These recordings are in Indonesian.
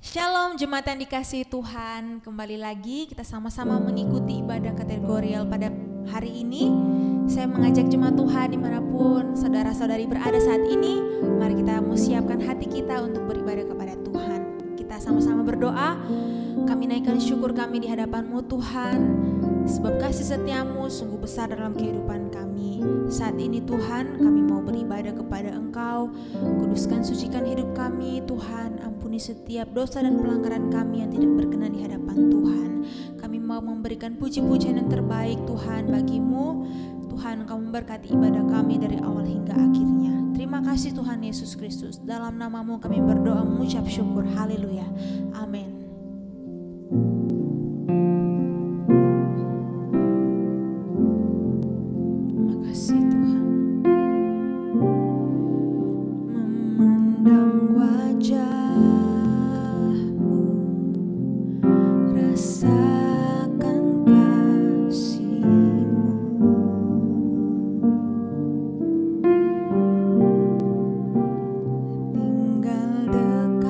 Shalom jemaat yang dikasihi Tuhan, kembali lagi kita sama-sama mengikuti ibadah kategorial pada hari ini. Saya mengajak jemaat Tuhan dimanapun saudara-saudari berada saat ini, mari kita mau siapkan hati kita untuk beribadah kepada Tuhan. Kita sama-sama berdoa. Kami naikkan syukur kami di hadapan-Mu Tuhan, sebab kasih setiamu sungguh besar dalam kehidupan kami. Saat ini Tuhan, kami mau beribadah kepada Engkau. Kuduskan, sucikan hidup kami Tuhan. Ampuni setiap dosa dan pelanggaran kami yang tidak berkenan di hadapan Tuhan. Kami mau memberikan puji-pujian yang terbaik Tuhan bagimu. Tuhan, Engkau memberkati ibadah kami dari awal hingga akhirnya. Terima kasih Tuhan Yesus Kristus. Dalam nama-Mu kami berdoa mengucap syukur. Haleluya. Amin. Terima kasih Tuhan. Memandang wajah-Mu, rasakan kasih-Mu. Tinggal dekat-Mu,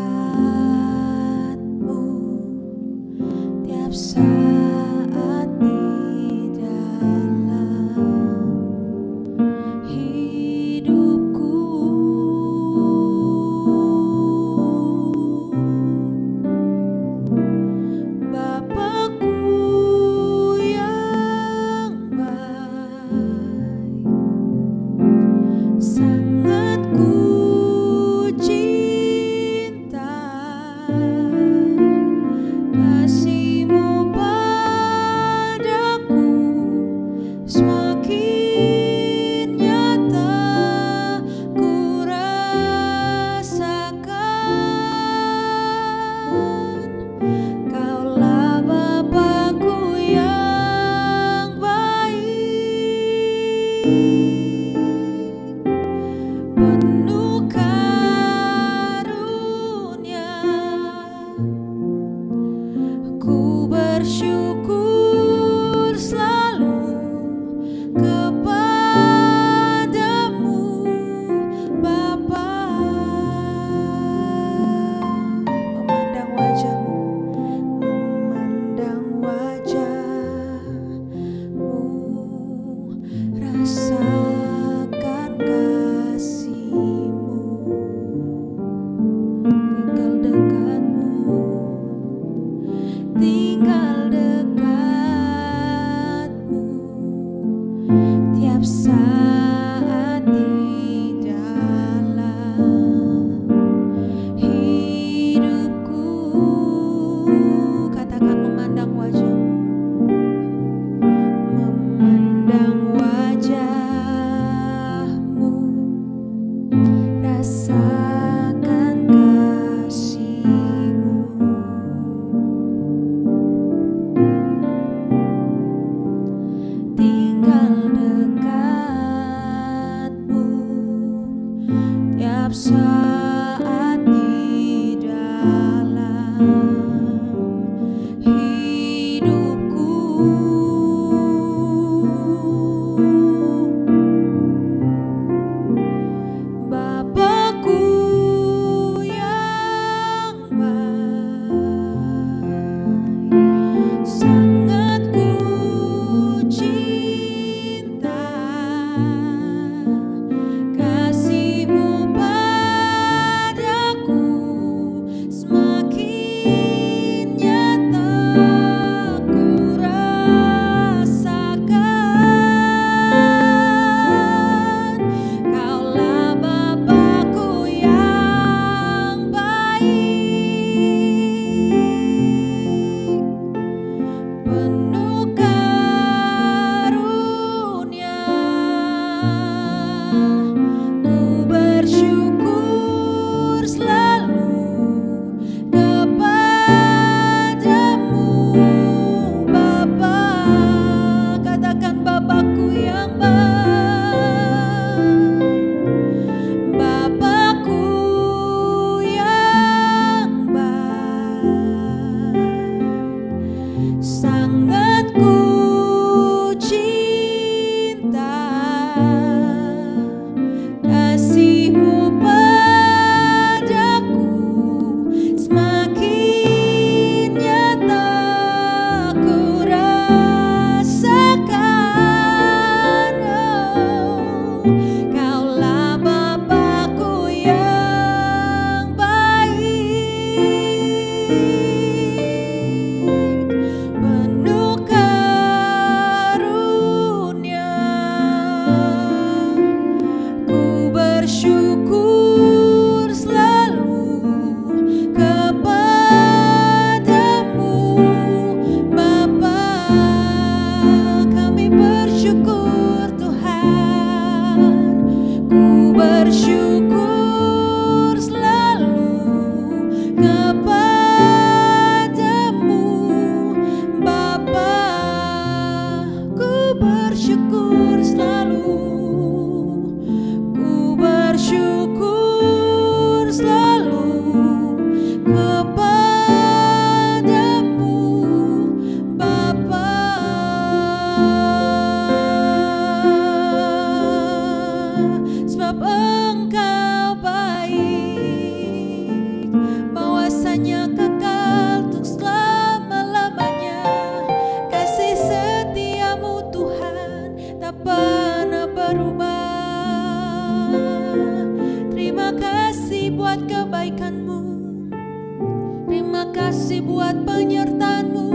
kasih buat penyertaan-Mu.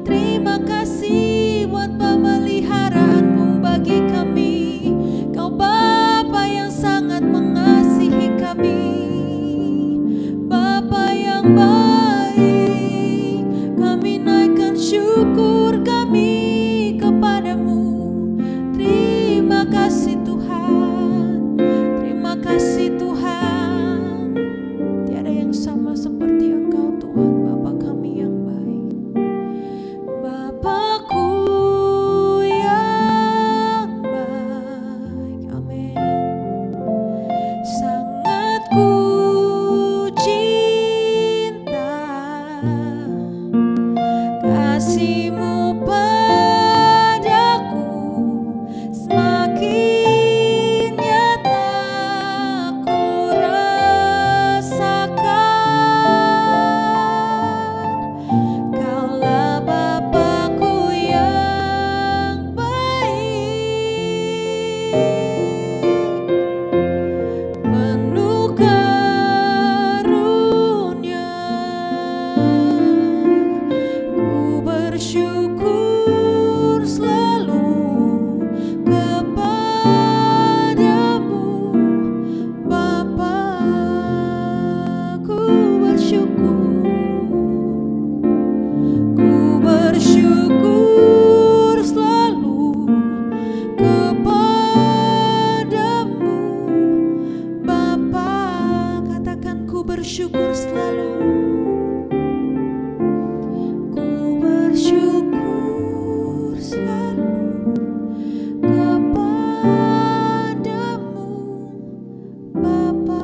Terima kasih buat pemeliharaanmu bagi kami. Kau Bapa yang sangat mengasihi kami, Bapa yang baik. Kami naikkan syukur kami kepadamu. Terima kasih Tuhan, terima kasih Tuhan. Tiada yang sama seperti Engkau Tuhan, Bapa kami yang baik. Bapakku yang baik, amin. Sangat ku cinta kasih-Mu padaku, semakin nyata ku rasakan. Kaulah Bapakku yang baik, penuh karunia. Ku bersyukur selalu kepadamu, Bapa. Ku bersyukur, ku bersyukur selalu kepadamu, Bapa. Katakan ku bersyukur selalu. Ku bersyukur selalu kepadamu, Bapa.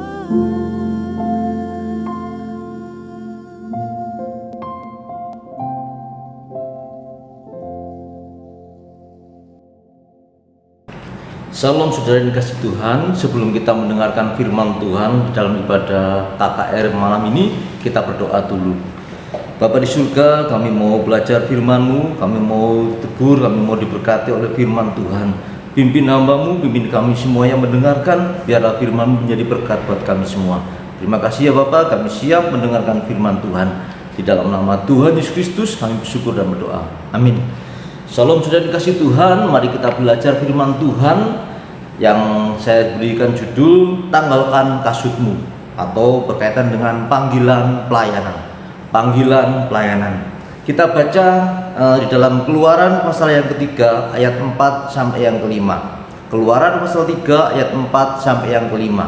Salam saudara yang dikasih Tuhan. Sebelum kita mendengarkan firman Tuhan di dalam ibadah KKR malam ini, kita berdoa dulu. Bapa di surga, kami mau belajar firman-Mu, kami mau tegur, kami mau diberkati oleh firman Tuhan. Pimpin hamba-Mu, pimpin kami semua yang mendengarkan, biarlah firman-Mu menjadi berkat buat kami semua. Terima kasih ya Bapa, kami siap mendengarkan firman Tuhan. Di dalam nama Tuhan Yesus Kristus kami bersyukur dan berdoa. Amin. Salam saudara dikasih Tuhan, mari kita belajar firman Tuhan yang saya berikan judul Tanggalkan Kasutmu, atau berkaitan dengan panggilan pelayanan. Panggilan pelayanan. Kita baca di dalam Keluaran pasal yang ketiga ayat 4 sampai yang kelima. Keluaran pasal 3 ayat 4 sampai yang kelima.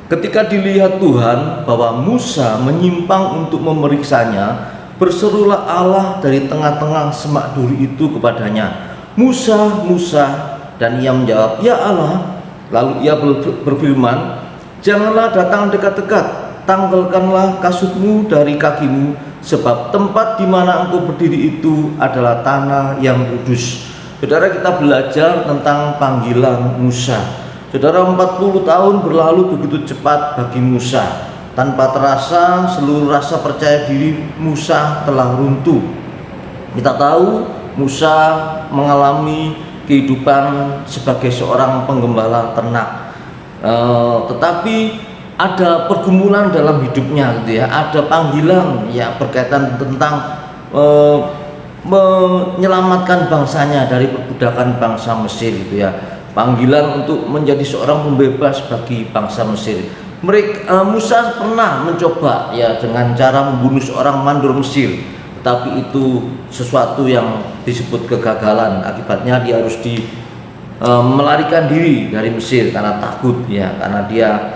Ketika dilihat Tuhan bahwa Musa menyimpang untuk memeriksanya, berserulah Allah dari tengah-tengah semak duri itu kepadanya, Musa, Musa. Dan ia menjawab, ya Allah. Lalu ia berfirman, janganlah datang dekat-dekat, tanggalkanlah kasutmu dari kakimu, sebab tempat di mana engkau berdiri itu adalah tanah yang kudus. Saudara, kita belajar tentang panggilan Musa. Saudara, 40 tahun berlalu begitu cepat bagi Musa. Tanpa terasa, seluruh rasa percaya diri Musa telah runtuh. Kita tahu Musa mengalami kehidupan sebagai seorang penggembala ternak, tetapi ada pergumulan dalam hidupnya gitu ya. Ada panggilan ya berkaitan tentang menyelamatkan bangsanya dari perbudakan bangsa Mesir gitu ya. Panggilan untuk menjadi seorang pembebas bagi bangsa Mesir. Musa pernah mencoba ya dengan cara membunuh seorang mandor Mesir, tetapi itu sesuatu yang disebut kegagalan. Akibatnya dia harus melarikan diri dari Mesir karena takut ya, karena dia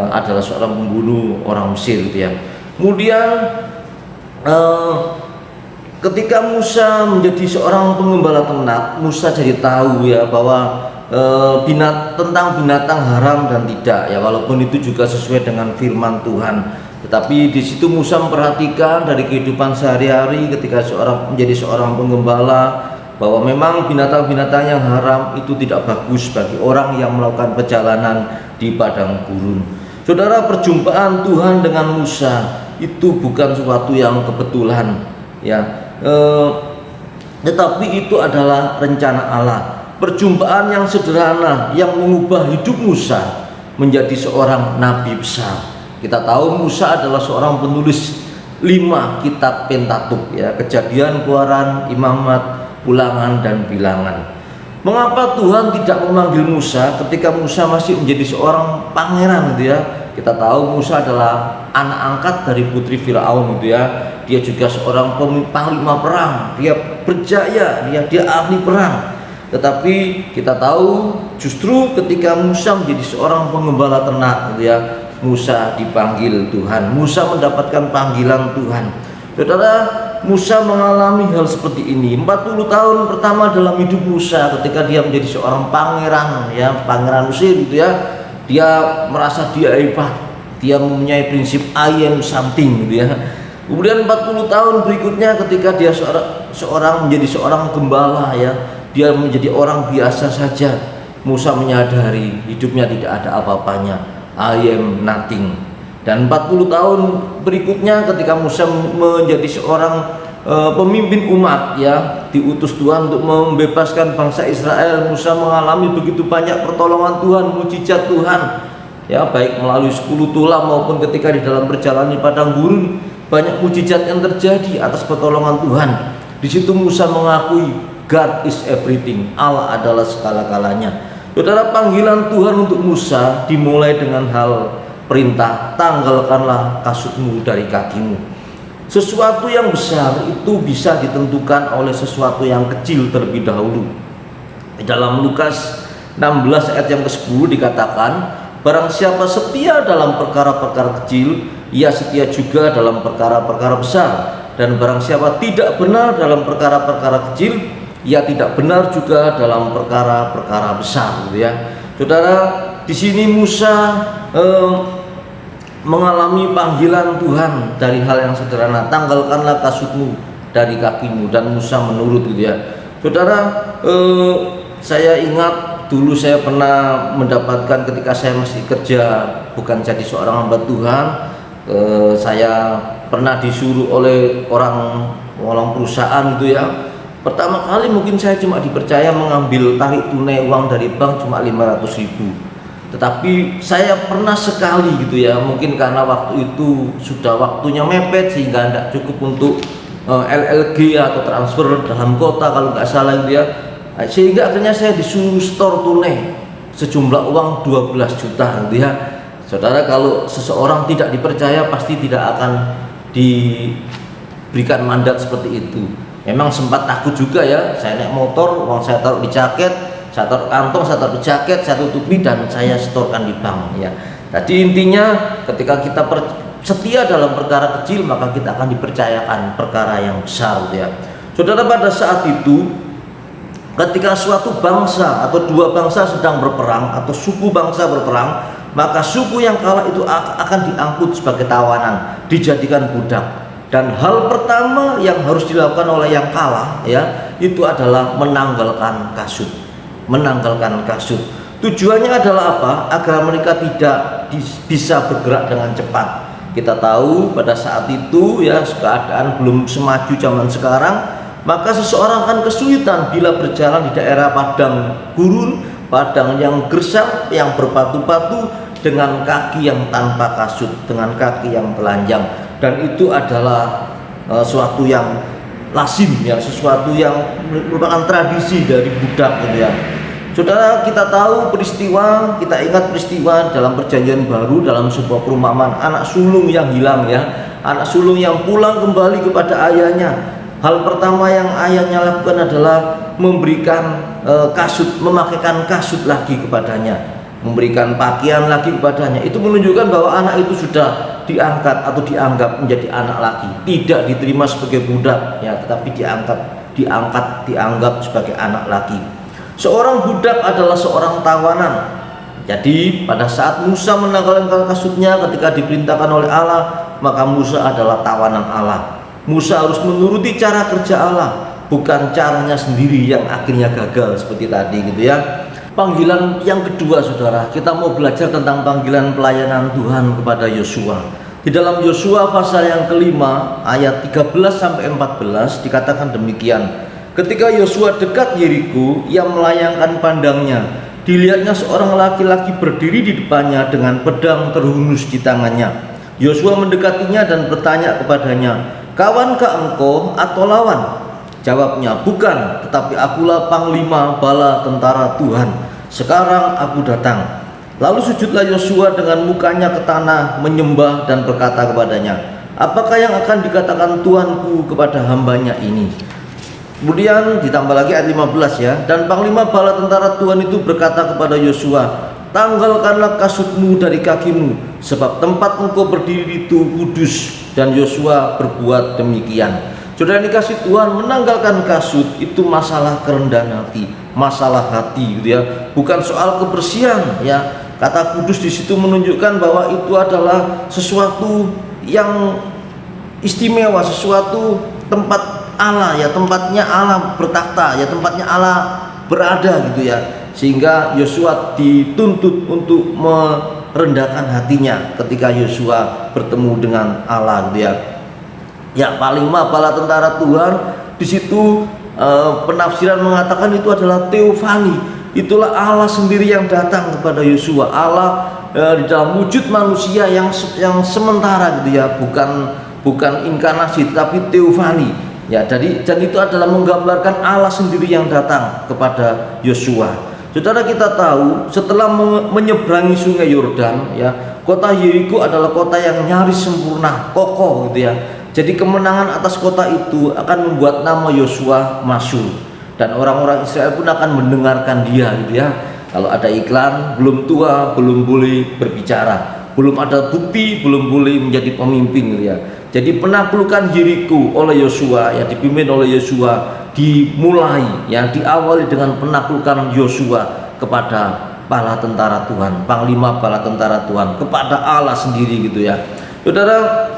adalah seorang pembunuh orang Mesir gitu ya. Kemudian ketika Musa menjadi seorang penggembala ternak, Musa jadi tahu ya bahwa tentang binatang haram dan tidak ya, walaupun itu juga sesuai dengan firman Tuhan. Tetapi di situ Musa memperhatikan dari kehidupan sehari-hari ketika menjadi seorang penggembala, bahwa memang binatang-binatang yang haram itu tidak bagus bagi orang yang melakukan perjalanan di padang gurun. Saudara, perjumpaan Tuhan dengan Musa itu bukan sesuatu yang kebetulan ya, tetapi itu adalah rencana Allah. Perjumpaan yang sederhana yang mengubah hidup Musa menjadi seorang nabi besar. Kita tahu Musa adalah seorang penulis 5 kitab Pentateuch ya, Kejadian, Keluaran, Imamat, Ulangan dan Bilangan. Mengapa Tuhan tidak memanggil Musa ketika Musa masih menjadi seorang pangeran gitu ya? Kita tahu Musa adalah anak angkat dari putri Firaun gitu ya. Dia juga seorang panglima perang, dia berjaya, dia ahli perang. Tetapi kita tahu justru ketika Musa menjadi seorang pengembala ternak gitu ya, Musa dipanggil Tuhan, Musa mendapatkan panggilan Tuhan. Saudara, Musa mengalami hal seperti ini 40 tahun pertama dalam hidup Musa ketika dia menjadi seorang pangeran ya, pangeran Mesir gitu ya. Dia merasa dia hebat, dia mempunyai prinsip I am something gitu ya. Kemudian 40 tahun berikutnya ketika dia menjadi seorang gembala ya, dia menjadi orang biasa saja. Musa menyadari hidupnya tidak ada apa-apanya, I am nothing. Dan 40 tahun berikutnya ketika Musa menjadi seorang pemimpin umat ya, diutus Tuhan untuk membebaskan bangsa Israel, Musa mengalami begitu banyak pertolongan Tuhan, mujizat Tuhan ya, baik melalui 10 tulah maupun ketika di dalam perjalanan di padang gurun, banyak mujizat yang terjadi atas pertolongan Tuhan. Di situ Musa mengakui God is everything, Allah adalah segala-galanya. Saudara, panggilan Tuhan untuk Musa dimulai dengan hal perintah, tanggalkanlah kasutmu dari kakimu. Sesuatu yang besar itu bisa ditentukan oleh sesuatu yang kecil terlebih dahulu. Di dalam Lukas 16 ayat yang ke-10 dikatakan, barang siapa setia dalam perkara-perkara kecil, ia setia juga dalam perkara-perkara besar. Dan barang siapa tidak benar dalam perkara-perkara kecil, ia tidak benar juga dalam perkara-perkara besar gitu ya. Saudara, di sini Musa mengalami panggilan Tuhan dari hal yang sederhana, tanggalkanlah kasutmu dari kakimu, dan Musa menurut gitu ya. Saudara, saya ingat dulu saya pernah mendapatkan ketika saya masih kerja bukan jadi seorang hamba Tuhan, saya pernah disuruh oleh orang perusahaan gitu ya. Pertama kali mungkin saya cuma dipercaya mengambil tarik tunai uang dari bank cuma 500.000. Tetapi saya pernah sekali gitu ya, mungkin karena waktu itu sudah waktunya mepet sehingga tidak cukup untuk LLG atau transfer dalam kota kalau nggak salah gitu ya, sehingga akhirnya saya disuruh store tunai sejumlah uang 12 juta gitu ya. Saudara, kalau seseorang tidak dipercaya pasti tidak akan diberikan mandat seperti itu. Memang sempat takut juga ya, saya naik motor, uang saya taruh di jaket, saya taruh kantong, saya taruh di jaket, saya tutupi dan saya setorkan di bank ya. Jadi intinya ketika kita setia dalam perkara kecil, maka kita akan dipercayakan perkara yang besar gitu ya. Saudara, pada saat itu ketika suatu bangsa atau dua bangsa sedang berperang atau suku bangsa berperang, maka suku yang kalah itu akan diangkut sebagai tawanan, dijadikan budak. Dan hal pertama yang harus dilakukan oleh yang kalah ya, itu adalah menanggalkan kasut. Menanggalkan kasut. Tujuannya adalah apa? Agar mereka tidak bisa bergerak dengan cepat. Kita tahu pada saat itu ya, keadaan belum semaju zaman sekarang, maka seseorang akan kesulitan bila berjalan di daerah padang gurun, padang yang gersang, yang berbatu-batu, dengan kaki yang tanpa kasut, dengan kaki yang telanjang. Dan itu adalah suatu yang lazim ya, sesuatu yang merupakan tradisi dari budak gitu ya. Saudara, kita tahu peristiwa, kita ingat peristiwa dalam Perjanjian Baru dalam sebuah perumpamaan anak sulung yang hilang ya, anak sulung yang pulang kembali kepada ayahnya. Hal pertama yang ayahnya lakukan adalah memberikan kasut, memakaikan kasut lagi kepadanya, memberikan pakaian lagi kepadanya. Itu menunjukkan bahwa anak itu sudah diangkat atau dianggap menjadi anak lagi, tidak diterima sebagai budak ya, tetapi dianggap sebagai anak lagi. Seorang budak adalah seorang tawanan. Jadi pada saat Musa menanggalkan kasutnya ketika diperintahkan oleh Allah, maka Musa adalah tawanan Allah. Musa harus menuruti cara kerja Allah, bukan caranya sendiri yang akhirnya gagal seperti tadi gitu ya. Panggilan yang kedua, saudara, kita mau belajar tentang panggilan pelayanan Tuhan kepada Yosua. Di dalam Yosua pasal yang kelima ayat 13-14 dikatakan demikian. Ketika Yosua dekat Yeriko, ia melayangkan pandangnya. Dilihatnya seorang laki-laki berdiri di depannya dengan pedang terhunus di tangannya. Yosua mendekatinya dan bertanya kepadanya, "Kawankah engkau atau lawan?" Jawabnya, "Bukan, tetapi akulah panglima bala tentara Tuhan. Sekarang aku datang." Lalu sujudlah Yosua dengan mukanya ke tanah, menyembah dan berkata kepadanya, "Apakah yang akan dikatakan Tuanku kepada hambanya ini?" Kemudian ditambah lagi ayat 15 ya. Dan panglima bala tentara Tuhan itu berkata kepada Yosua, "Tanggalkanlah kasutmu dari kakimu, sebab tempat engkau berdiri itu kudus." Dan Yosua berbuat demikian. Saudara dikasih Tuhan, menanggalkan kasut itu masalah kerendahan hati, masalah hati gitu ya. Bukan soal kebersihan ya. Kata kudus di situ menunjukkan bahwa itu adalah sesuatu yang istimewa, sesuatu tempat Allah ya, tempatnya Allah bertakhta ya, tempatnya Allah berada gitu ya. Sehingga Yosua dituntut untuk merendahkan hatinya ketika Yosua bertemu dengan Allah gitu ya. Ya, panglima bala tentara Tuhan di situ penafsiran mengatakan itu adalah teofani. Itulah Allah sendiri yang datang kepada Yosua. Allah di dalam wujud manusia yang sementara gitu ya, bukan inkarnasi tetapi teofani. Ya, dan itu adalah menggambarkan Allah sendiri yang datang kepada Yosua. Saudara, kita tahu setelah menyeberangi sungai Yordan ya, kota Yeriko adalah kota yang nyaris sempurna, kokoh gitu ya. Jadi kemenangan atas kota itu akan membuat nama Yosua masyhur dan orang-orang Israel pun akan mendengarkan dia gitu ya. Kalau ada iklan, belum tua belum boleh berbicara, belum ada bukti belum boleh menjadi pemimpin gitu ya. Jadi penaklukan Yeriko oleh Yosua ya, dipimpin oleh Yosua, dimulai ya, diawali dengan penaklukan Yosua kepada bala tentara Tuhan, panglima bala tentara Tuhan, kepada Allah sendiri gitu ya. Saudara,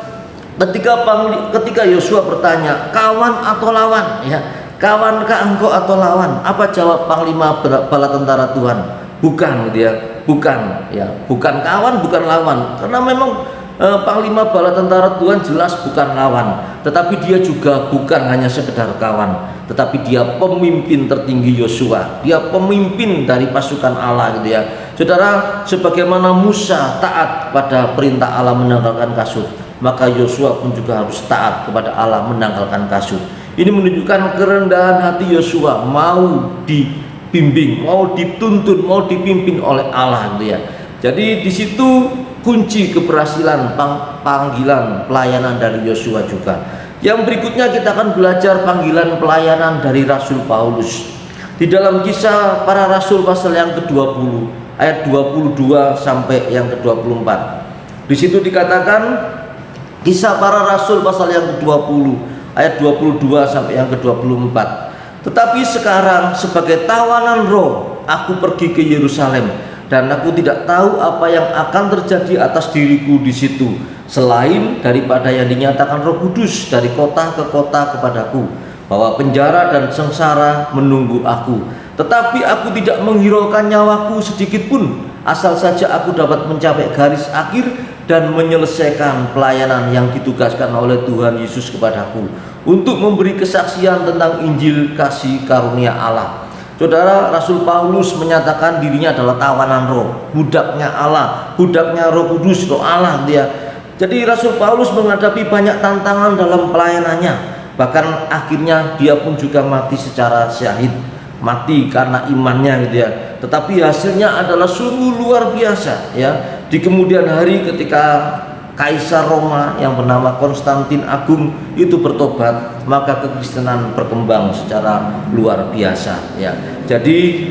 ketika Yosua bertanya, "Kawan atau lawan?" ya, "Kawankah engkau atau lawan?" Apa jawab panglima bala tentara Tuhan? Bukan gitu ya, bukan ya, bukan kawan, bukan lawan. Karena memang panglima bala tentara Tuhan jelas bukan lawan, tetapi dia juga bukan hanya sekedar kawan, tetapi dia pemimpin tertinggi Yosua. Dia pemimpin dari pasukan Allah gitu ya. Saudara, sebagaimana Musa taat pada perintah Allah menanggalkan kasut, maka Yosua pun juga harus taat kepada Allah menanggalkan kasut. Ini menunjukkan kerendahan hati Yosua, mau dibimbing, mau dituntun, mau dipimpin oleh Allah gitu ya. Jadi di situ kunci keberhasilan panggilan pelayanan dari Yosua juga. Yang berikutnya kita akan belajar panggilan pelayanan dari Rasul Paulus. Di dalam Kisah Para Rasul pasal yang ke-20 ayat 22 sampai yang ke-24. Di situ dikatakan, Kisah Para Rasul pasal yang ke-20 ayat 22 sampai yang ke-24. "Tetapi sekarang sebagai tawanan roh aku pergi ke Yerusalem, dan aku tidak tahu apa yang akan terjadi atas diriku di situ, selain daripada yang dinyatakan Roh Kudus dari kota ke kota kepadaku, bahwa penjara dan sengsara menunggu aku. Tetapi aku tidak menghiraukan nyawaku sedikit pun, asal saja aku dapat mencapai garis akhir dan menyelesaikan pelayanan yang ditugaskan oleh Tuhan Yesus kepadaku, untuk memberi kesaksian tentang Injil kasih karunia Allah." Saudara, Rasul Paulus menyatakan dirinya adalah tawanan roh, budaknya Allah, budaknya Roh Kudus, Roh Allah dia. Jadi Rasul Paulus menghadapi banyak tantangan dalam pelayanannya. Bahkan akhirnya dia pun juga mati secara syahid, mati karena imannya gitu ya. Tetapi hasilnya adalah sungguh luar biasa ya. Di kemudian hari ketika Kaisar Roma yang bernama Konstantin Agung itu bertobat, maka kekristenan berkembang secara luar biasa ya. Jadi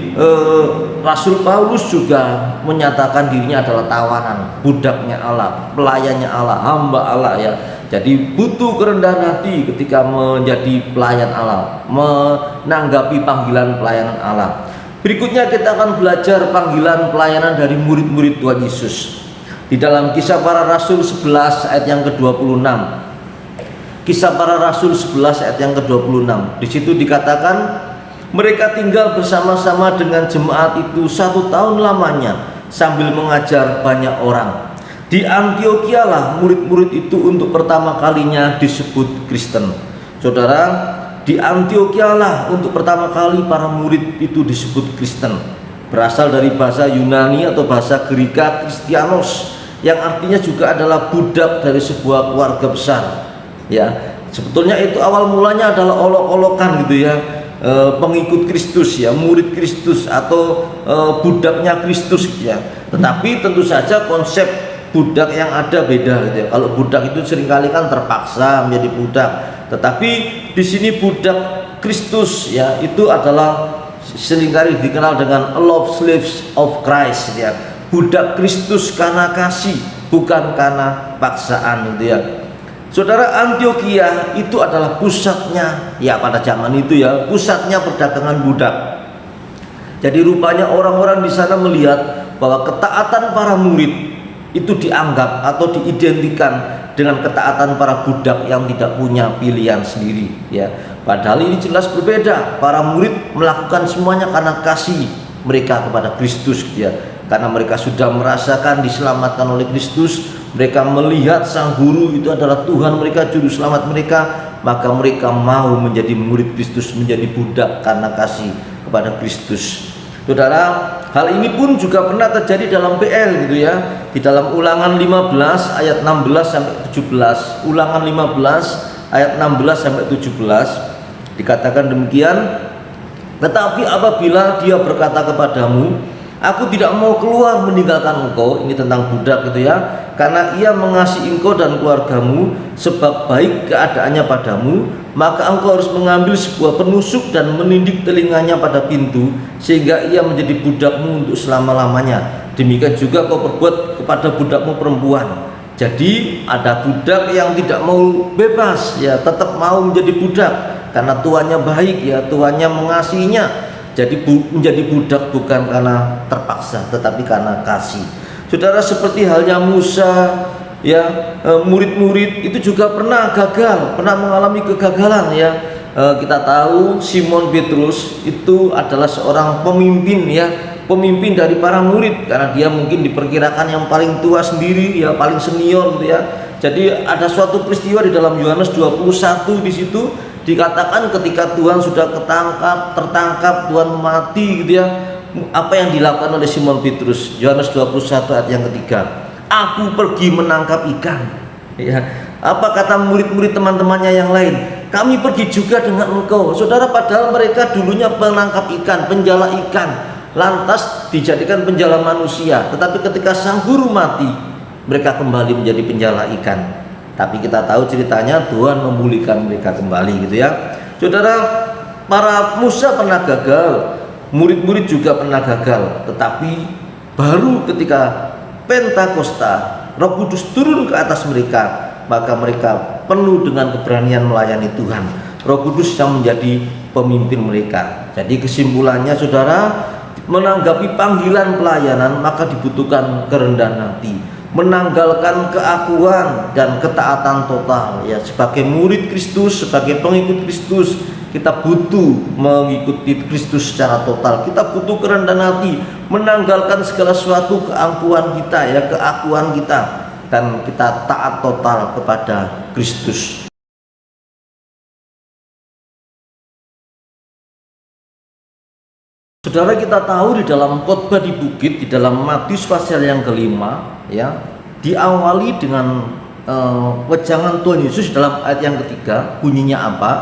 Rasul Paulus juga menyatakan dirinya adalah tawanan, budaknya Allah, pelayannya Allah, hamba Allah ya. Jadi butuh kerendahan hati ketika menjadi pelayan Allah, menanggapi panggilan pelayanan Allah. Berikutnya kita akan belajar panggilan pelayanan dari murid-murid Tuhan Yesus. Di dalam Kisah Para Rasul 11 ayat yang ke-26. Kisah Para Rasul 11 ayat yang ke-26. Di situ dikatakan, "Mereka tinggal bersama-sama dengan jemaat itu 1 tahun lamanya sambil mengajar banyak orang. Di Antiokhia lah murid-murid itu untuk pertama kalinya disebut Kristen." Saudara, di Antiokhia lah untuk pertama kali para murid itu disebut Kristen. Berasal dari bahasa Yunani atau bahasa Greka Kristianos yang artinya juga adalah budak dari sebuah keluarga besar. Ya, sebetulnya itu awal mulanya adalah olok-olokan gitu ya, pengikut Kristus ya, murid Kristus atau budaknya Kristus ya. Tetapi tentu saja konsep budak yang ada beda gitu ya. Kalau budak itu seringkali kan terpaksa menjadi budak, tetapi di sini budak Kristus ya itu adalah seringkali dikenal dengan love slaves of Christ ya. Budak Kristus karena kasih, bukan karena paksaan gitu ya. Saudara, Antiokhia itu adalah pusatnya ya pada zaman itu ya, pusatnya perdagangan budak. Jadi rupanya orang-orang di sana melihat bahwa ketaatan para murid itu dianggap atau diidentikan dengan ketaatan para budak yang tidak punya pilihan sendiri ya. Padahal ini jelas berbeda. Para murid melakukan semuanya karena kasih mereka kepada Kristus ya. Karena mereka sudah merasakan diselamatkan oleh Kristus, mereka melihat sang guru itu adalah Tuhan mereka, juru selamat mereka, maka mereka mau menjadi murid Kristus, menjadi budak karena kasih kepada Kristus. Saudara, hal ini pun juga pernah terjadi dalam PL gitu ya. Di dalam Ulangan 15 ayat 16 sampai 17. Ulangan 15 ayat 16 sampai 17 dikatakan demikian, tetapi apabila dia berkata kepadamu, aku tidak mau keluar meninggalkan engkau, ini tentang budak gitu ya, karena ia mengasihi engkau dan keluargamu, sebab baik keadaannya padamu, maka engkau harus mengambil sebuah penusuk dan menindik telinganya pada pintu, sehingga ia menjadi budakmu untuk selama-lamanya. Demikian juga kau perbuat kepada budakmu perempuan. Jadi ada budak yang tidak mau bebas ya, tetap mau menjadi budak karena tuannya baik ya, tuannya mengasihinya. Jadi menjadi budak bukan karena terpaksa, tetapi karena kasih. Saudara, seperti halnya Musa ya, murid-murid itu juga pernah gagal, pernah mengalami kegagalan ya. Kita tahu Simon Petrus itu adalah seorang pemimpin ya, pemimpin dari para murid, karena dia mungkin diperkirakan yang paling tua sendiri ya, paling senior gitu ya. Jadi ada suatu peristiwa di dalam Yohanes 21 di situ dikatakan ketika Tuhan sudah tertangkap, Tuhan mati gitu ya, apa yang dilakukan oleh Simon Petrus. Yohanes 21 ayat yang ketiga, aku pergi menangkap ikan ya. Apa kata murid-murid teman-temannya yang lain? Kami pergi juga dengan engkau. Saudara, padahal mereka dulunya penangkap ikan, penjala ikan, lantas dijadikan penjala manusia. Tetapi ketika sang guru mati, mereka kembali menjadi penjala ikan. Tapi kita tahu ceritanya Tuhan memulihkan mereka kembali gitu ya. Saudara, para Musa pernah gagal, murid-murid juga pernah gagal, tetapi baru ketika Pentakosta, Roh Kudus turun ke atas mereka, maka mereka penuh dengan keberanian melayani Tuhan. Roh Kudus yang menjadi pemimpin mereka. Jadi kesimpulannya saudara, menanggapi panggilan pelayanan maka dibutuhkan kerendahan hati, menanggalkan keakuan dan ketaatan total ya. Sebagai murid Kristus, sebagai pengikut Kristus, kita butuh mengikuti Kristus secara total. Kita butuh kerendahan hati, menanggalkan segala sesuatu keangkuhan kita ya, keakuan kita, dan kita taat total kepada Kristus. Saudara, kita tahu di dalam khotbah di bukit, di dalam Matius pasal yang kelima ya, diawali dengan wejangan Tuhan Yesus dalam ayat yang ketiga. Bunyinya apa?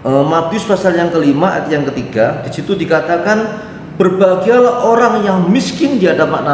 Matius pasal yang kelima ayat yang ketiga, di situ dikatakan, berbahagialah orang yang miskin di hadapan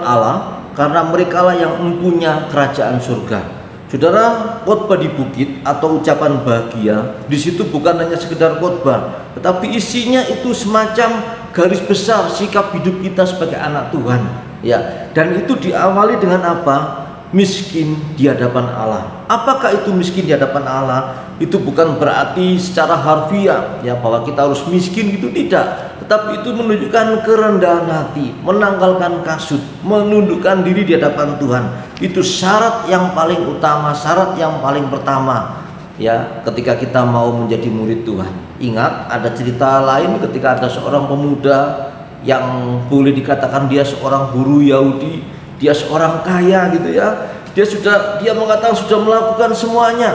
Allah, karena merekalah yang mempunyai kerajaan surga. Saudara, khotbah di bukit atau ucapan bahagia di situ bukan hanya sekedar khotbah, tetapi isinya itu semacam garis besar sikap hidup kita sebagai anak Tuhan ya. Dan itu diawali dengan apa? Miskin di hadapan Allah. Apakah itu miskin di hadapan Allah? Itu bukan berarti secara harfiah ya bahwa kita harus miskin, gitu tidak. Tetapi itu menunjukkan kerendahan hati, menanggalkan kasut, menundukkan diri di hadapan Tuhan. Itu syarat yang paling utama, syarat yang paling pertama ya, ketika kita mau menjadi murid Tuhan. Ingat, ada cerita lain ketika ada seorang pemuda yang boleh dikatakan dia seorang guru Yahudi, dia seorang kaya gitu ya. Dia mengatakan sudah melakukan semuanya.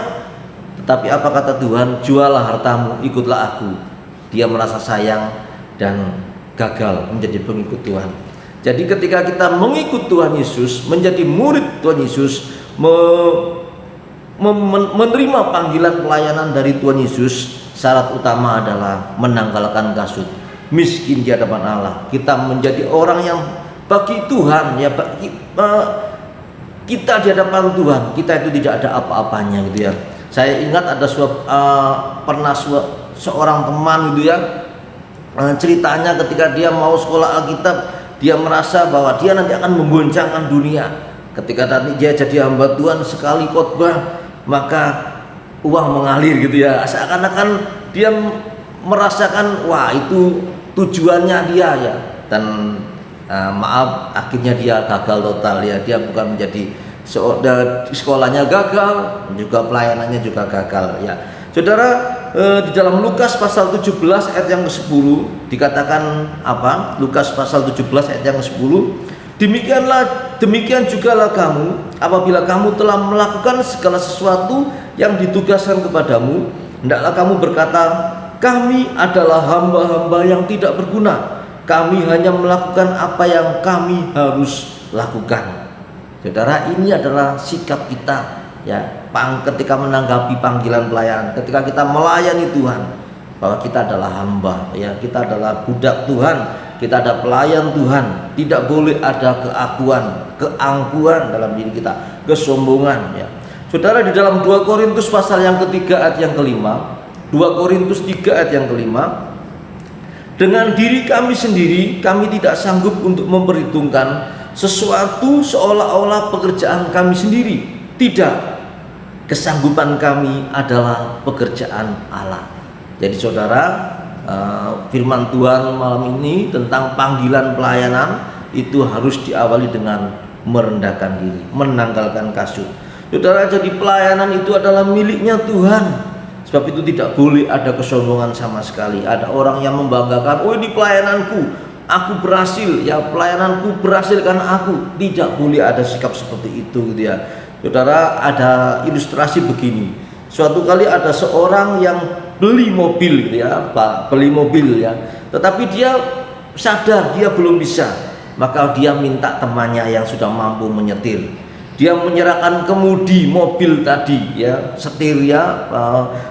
Tetapi apa kata Tuhan? Jualah hartamu, ikutlah aku. Dia merasa sayang dan gagal menjadi pengikut Tuhan. Jadi ketika kita mengikut Tuhan Yesus, menjadi murid Tuhan Yesus, menerima panggilan pelayanan dari Tuhan Yesus, syarat utama adalah menanggalkan kasut, miskin di hadapan Allah. Kita menjadi orang yang bagi Tuhan, ya kita di hadapan Tuhan, kita itu tidak ada apa-apanya gitu ya. Saya ingat ada seorang teman gitu ya, ceritanya ketika dia mau sekolah Alkitab, dia merasa bahwa dia nanti akan menggoncangkan dunia. Ketika nanti dia jadi hamba Tuhan, sekali khotbah maka uang mengalir gitu ya. Seakan-akan dia merasakan wah itu tujuannya dia ya. Dan maaf, akhirnya dia gagal total ya. Dia bukan menjadi sekolahnya gagal, juga pelayanannya juga gagal ya. Saudara, di dalam Lukas pasal 17 ayat yang ke-10 dikatakan apa? Lukas pasal 17 ayat yang ke-10, demikian jugalah kamu, apabila kamu telah melakukan segala sesuatu yang ditugaskan kepadamu, hendaklah kamu berkata, kami adalah hamba-hamba yang tidak berguna, kami hanya melakukan apa yang kami harus lakukan. Saudara, ini adalah sikap kita ya, ketika menanggapi panggilan pelayanan, ketika kita melayani Tuhan, bahwa kita adalah hamba ya, kita adalah budak Tuhan, kita ada pelayan Tuhan. Tidak boleh ada keangkuhan dalam diri kita, kesombongan ya. Saudara, di dalam 2 Korintus pasal yang ketiga ayat yang kelima, 2 Korintus 3 ayat yang kelima, dengan diri kami sendiri kami tidak sanggup untuk memperhitungkan sesuatu seolah-olah pekerjaan kami sendiri. Tidak, kesanggupan kami adalah pekerjaan Allah. Jadi saudara, firman Tuhan malam ini tentang panggilan pelayanan itu harus diawali dengan merendahkan diri, menanggalkan kasut. Saudara, jadi pelayanan itu adalah miliknya Tuhan. Sebab itu tidak boleh ada kesombongan sama sekali. Ada orang yang membanggakan, oh ini pelayananku, aku berhasil ya, pelayananku berhasil karena aku. Tidak boleh ada sikap seperti itu gitu ya. Saudara, ada ilustrasi begini. Suatu kali ada seorang yang beli mobil gitu ya, beli mobil ya, tetapi dia sadar dia belum bisa, maka dia minta temannya yang sudah mampu menyetir. Dia menyerahkan kemudi mobil tadi ya, setir ya,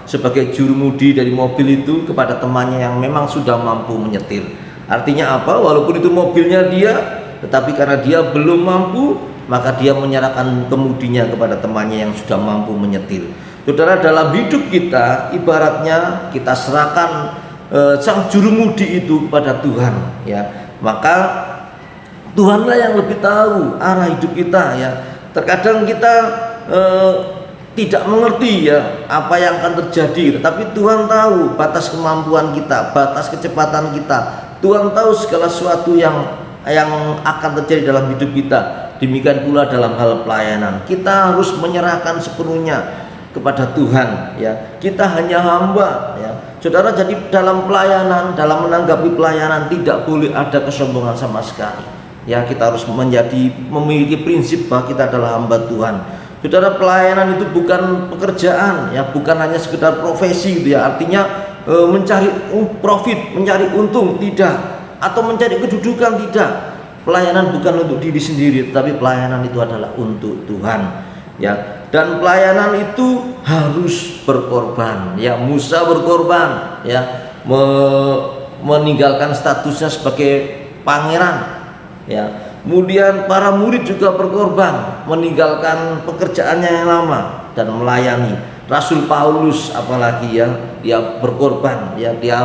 sebagai jurumudi dari mobil itu kepada temannya yang memang sudah mampu menyetir. Artinya apa? Walaupun itu mobilnya dia, tetapi karena dia belum mampu, maka dia menyerahkan kemudinya kepada temannya yang sudah mampu menyetir. Saudara, dalam hidup kita ibaratnya kita serahkan sang jurumudi itu kepada Tuhan ya. Maka Tuhanlah yang lebih tahu arah hidup kita ya. Terkadang kita tidak mengerti ya apa yang akan terjadi, tetapi Tuhan tahu batas kemampuan kita, batas kecepatan kita. Tuhan tahu segala sesuatu yang akan terjadi dalam hidup kita. Demikian pula dalam hal pelayanan, kita harus menyerahkan sepenuhnya kepada Tuhan ya. Kita hanya hamba ya. Saudara, jadi dalam pelayanan, dalam menanggapi pelayanan tidak boleh ada kesombongan sama sekali. Ya, kita harus memiliki prinsip bahwa kita adalah hamba Tuhan. Saudara, pelayanan itu bukan pekerjaan ya, bukan hanya sekedar profesi gitu ya. Artinya mencari profit, mencari untung, tidak, atau mencari kedudukan, tidak. Pelayanan bukan untuk diri sendiri, tetapi pelayanan itu adalah untuk Tuhan ya. Dan pelayanan itu harus berkorban ya. Musa berkorban ya, meninggalkan statusnya sebagai pangeran ya. Kemudian para murid juga berkorban, meninggalkan pekerjaannya yang lama dan melayani. Rasul Paulus apalagi ya, dia berkorban ya, dia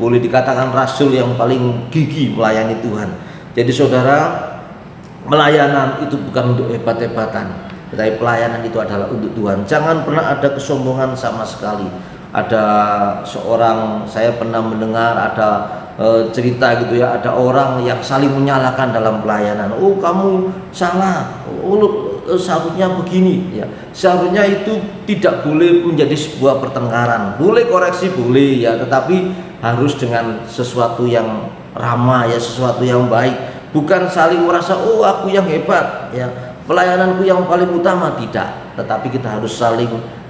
boleh dikatakan rasul yang paling gigih melayani Tuhan. Jadi saudara, pelayanan itu bukan untuk hebat-hebatan, tetapi pelayanan itu adalah untuk Tuhan. Jangan pernah ada kesombongan sama sekali. Ada seorang, saya pernah mendengar ada cerita gitu ya, ada orang yang saling menyalahkan dalam pelayanan. Oh kamu salah, seharusnya begini ya. Seharusnya itu tidak boleh menjadi sebuah pertengkaran. Boleh koreksi, boleh ya, tetapi harus dengan sesuatu yang ramah ya, sesuatu yang baik. Bukan saling merasa oh aku yang hebat ya, pelayananku yang paling utama, tidak. Tetapi kita harus saling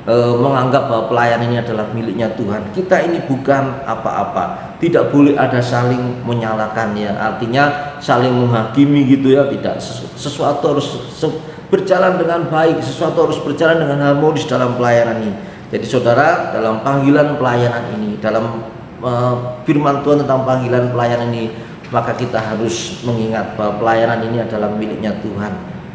menganggap bahwa pelayanan ini adalah miliknya Tuhan. Kita ini bukan apa-apa. Tidak boleh ada saling menyalahkan ya. Artinya saling menghakimi gitu ya. Tidak. Sesuatu harus berjalan dengan baik. Sesuatu harus berjalan dengan harmonis dalam pelayanan ini. Jadi saudara, dalam panggilan pelayanan ini, dalam firman Tuhan tentang panggilan pelayanan ini, maka kita harus mengingat bahwa pelayanan ini adalah miliknya Tuhan.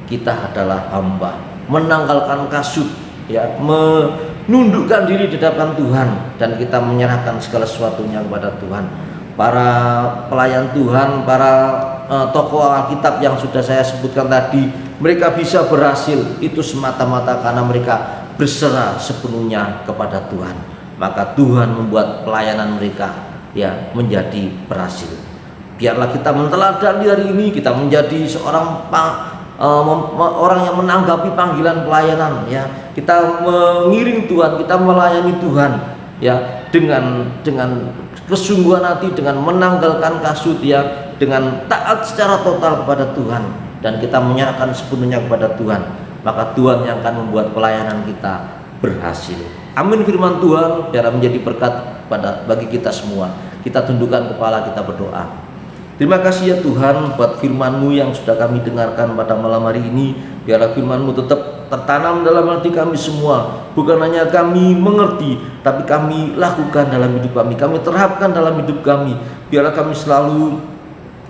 Kita adalah hamba, menanggalkan kasut, ya, menundukkan diri di hadapan Tuhan, dan kita menyerahkan segala sesuatunya kepada Tuhan. Para pelayan Tuhan, para tokoh Alkitab yang sudah saya sebutkan tadi, mereka bisa berhasil itu semata-mata karena mereka berserah sepenuhnya kepada Tuhan. Maka Tuhan membuat pelayanan mereka ya menjadi berhasil. Biarlah kita menteladani hari ini, kita menjadi seorang orang yang menanggapi panggilan pelayanan ya. Kita mengiring Tuhan, kita melayani Tuhan ya dengan kesungguhan hati, dengan menanggalkan kasut ya, dengan taat secara total kepada Tuhan, dan kita menyerahkan sepenuhnya kepada Tuhan. Maka Tuhan yang akan membuat pelayanan kita berhasil. Amin. Firman Tuhan biar menjadi berkat bagi kita semua. Kita tundukkan kepala, kita berdoa. Terima kasih ya Tuhan buat firman-Mu yang sudah kami dengarkan pada malam hari ini. Biarlah firman-Mu tetap tertanam dalam hati kami semua. Bukan hanya kami mengerti, tapi kami lakukan dalam hidup kami. Kami terapkan dalam hidup kami. Biarlah kami selalu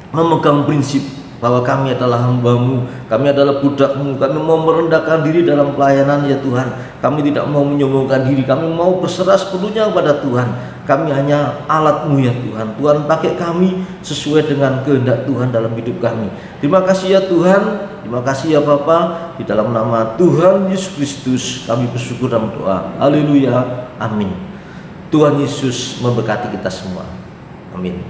memegang prinsip bahwa kami adalah hamba-Mu, kami adalah budak-Mu. Kami mau merendahkan diri dalam pelayanan ya Tuhan. Kami tidak mau menyombongkan diri, kami mau berserah sepenuhnya kepada Tuhan. Kami hanya alat-Mu ya Tuhan. Tuhan pakai kami sesuai dengan kehendak Tuhan dalam hidup kami. Terima kasih ya Tuhan. Terima kasih ya Bapa. Di dalam nama Tuhan Yesus Kristus kami bersyukur dan berdoa. Haleluya. Amin. Tuhan Yesus memberkati kita semua. Amin.